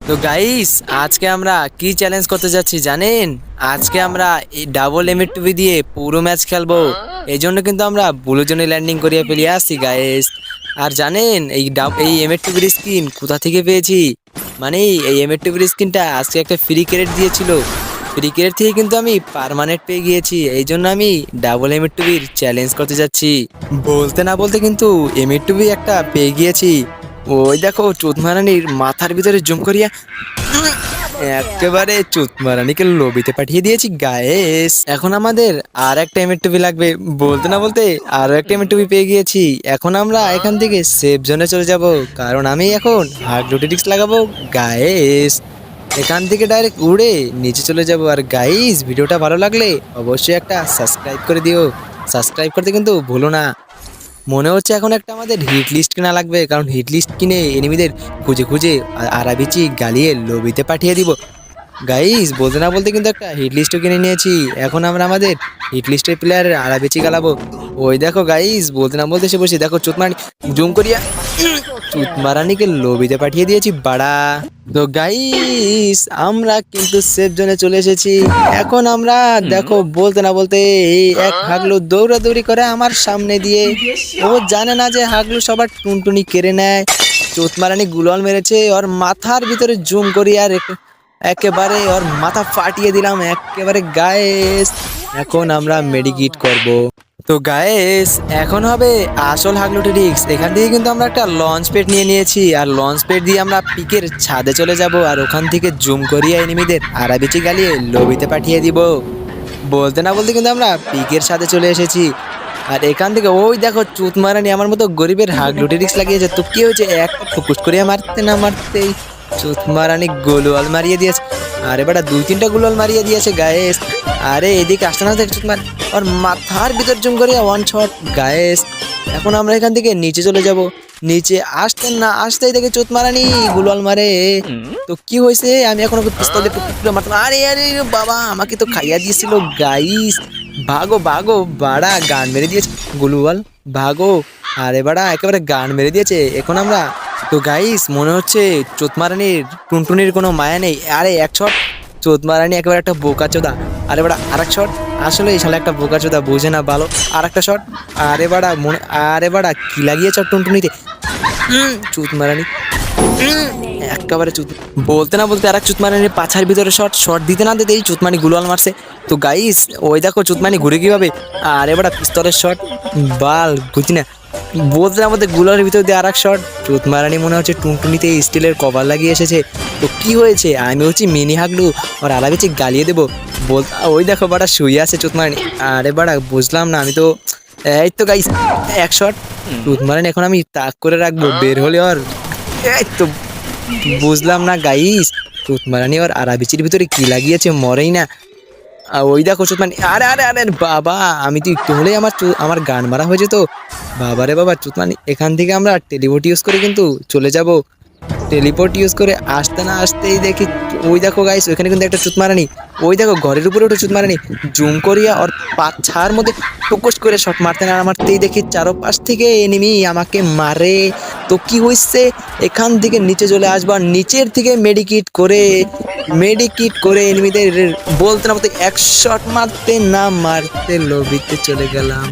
তো গাইস, আজকে আমরা কি চ্যালেঞ্জ করতে যাচ্ছি জানেন? আজকে আমরা এই ডাবল এমএ2 দিয়ে পুরো ম্যাচ খেলবো। এই জন্য কিন্তু আমরা ব্লু জোনে ল্যান্ডিং করিয়ে ফেলে আসছি গাইস। আর জানেন এই এমএ2 স্কিন কোথা থেকে পেয়েছি? মানে এই এমএ2 স্কিনটা আজকে একটা ফ্রি ক্রেডিট দিয়েছিল। ফ্রি ক্রেডিট থেকে কিন্তু আমি পার্মানেন্ট পেয়ে গিয়েছি। এই জন্য আমি ডাবল এমএ2 চ্যালেঞ্জ করতে যাচ্ছি। বলতে না বলতে কিন্তু এমএ2 একটা পেয়ে গিয়েছি। ওই দেখো চোদমারানির মাথার ভিতরে জুম করিয়া একেবারে চুতমারানিকে লবিতে পাঠিয়ে দিয়েছি গায়েস। এখন আমাদের আর একটা এমএ2 লাগবে। বলতে না বলতে আরো একটা এমএ2 পেয়ে গিয়েছি। এখন আমরা এখান থেকে সেফ জোনে চলে যাব, কারণ আমি এখন হার্ড রোটেটিক্স লাগাবো গায়েস। এখান থেকে ডাইরেক্ট উড়ে নিচে চলে যাব। আর গাইস, ভিডিওটা ভালো লাগলে অবশ্যই একটা সাবস্ক্রাইব করে দিও। সাবস্ক্রাইব করতে কিন্তু ভুলো না। মনে হচ্ছে এখন একটা আমাদের হিট লিস্ট কেনা লাগবে, কারণ হিট লিস্ট কিনে এনিমিদের খুঁজে খুঁজে আরাবিচি গালিয়ে লবিতে পাঠিয়ে দিব গাইস। বলতে না বলতে কিন্তু একটা হিট লিস্টও কিনে নিয়েছি। এখন আমরা আমাদের হিট লিস্টের প্লেয়ারের আরাবিচি গালাবো। ওই দেখো গাইস, বলতে না বলতে সে বসে দেখো চুতমারানি জুম করিয়া চুতমারানিকে লবিতে পাঠিয়ে দিয়েছি বাড়া। তো গাইস, আমরা কিন্তু সেফ জোনে চলে এসেছি। এখন আমরা দেখো বলতে না বলতে এই এক হাগলু দৌড়াদৌড়ি করে আমার সামনে দিয়ে। ও জানে না যে হাগলু সবার টুনটুনি কেড়ে নেয়। চোতমারানি গুলাল মেরেছে ওর মাথার ভিতরে জুম করি আর একেবারে ওর মাথা ফাটিয়ে দিলাম একেবারে গায়েস। এখন আমরা মেডিকিট করব। তো গায়েস, এখন হবে আসল হাগলুটিক্স। এখান থেকে কিন্তু আমরা একটা লঞ্চ প্যাড নিয়ে নিয়েছি, আর লঞ্চ প্যাড দিয়ে আমরা পিকের ছাদে চলে যাব, আর ওখান থেকে জুম করিয়ে এনিমিদের আরাবিচি গালিয়ে লবিতে পাঠিয়ে দিব। বলতে না বলতে কিন্তু আমরা পিকের ছাদে চলে এসেছি। আর এখান থেকে ওই দেখো চুতমারানি আমার মতো গরিবের হাগলুটিক্স লাগিয়েছে। তো কি হয়েছে, একটা ফুকুস করিয়া মারতে না মারতেই চুতমারানি গোলওয়াল মারিয়ে দিয়েছে। আরে বেটা, দুই তিনটা গোলওয়াল মারিয়ে দিয়েছে গায়েস। আরে এদিকে আসতে না দেখ চুতমার আর মাথার ভিতর জুম করে ওয়ান শট গায়েস। এখন আমরা এখান থেকে নিচে চলে যাব। নিচে আসতে না আসতেই দেখে চোতমারানি গুলাল মারে। তো কি হয়েছে, আমি এখন ওকে পিস্তল দিয়ে টুক করে মারতাম। আরে আরে বাবা, আমাকে তো খাইয়া দিয়েছিল গাইস। ভাগো ভাগো বাড়া, গান মেরে দিয়েছে গুলুয়াল, ভাগো। আরে বাড়া, একেবারে গান মেরে দিয়েছে। এখন আমরা তো গাইস, মনে হচ্ছে চোতমারানির টুনটুনির কোনো মায়া নেই। আরে এক শট, চোতমারানি একেবারে একটা বোকাচোদা। আরে বাড়া আরেক শট, আসলে এই শালা একটা বোকাচোদা, বুঝে না ভালো। আর একটা শট, আরে বাড়া মনে, আরে বাড়া কি লাগিয়েছ টুনটুনিতে চুতমারানি একেবারে চুত। বলতে না বলতে আরেক চুতমারানির পাছার ভিতরে শট, শট দিতে না দিতেই চুতমানি গুলাল মারছে। তো গাইস, ওই দেখো চুতমানি ঘুরে কিভাবে। আরে বাড়া পিস্তলের শট, বাল বুঝি না। বলতে না বলতে গুলার ভিতর দিয়ে আরেক শট। চুতমারানি মনে হচ্ছে টুনটুনিতে স্টিলের কভার লাগিয়ে এসেছে। তো কি হয়েছে, আমি হচ্ছি মিনি হাগলু আর আলাবিচি গালিয়ে দেবো। বল, ওই দেখো বাড়া শুয়ে আছে চুতমারানি। আরে বাড়া বুঝলাম না আমি তো। এই তো গাইস, এক শট। চুতমারানি এখন আমি তাক করে রাখবো, বের হলে ওর এই তো। বুঝলাম না গাইস, চুতমারানি ওর আরাবিচির ভিতরে কি লাগিয়েছে, মরেই না। ওই দেখো চুতমারানি, আরে আরে আরে বাবা, আমি তো একটু হলেই আমার গান মারা হয়েছে। তো বাবারে বাবা চুতমারানি, এখান থেকে আমরা টেলিপোর্ট ইউজ করে কিন্তু চলে যাব। টেলিপোর্ট ইউজ করে আসতে না আসতেই দেখি ওই দেখো গাইস, ওইখানে কিন্তু একটা চুতমারানি। ওই দেখো ঘরের উপরে ওঠে চুতমারানি, জুম করিয়া ওর পাছার মধ্যে টুকুস করে শট মারতে না মারতেই দেখি চারপাশ থেকে এনিমি আমাকে মারে। তো কি হয়েছে, এখান থেকে নিচে চলে আসবো, আর নিচের থেকে মেডিকিট করে এনিমিদের বলতে না বলতে এক শট মারতে না মারতে লবিতে চলে গেলাম।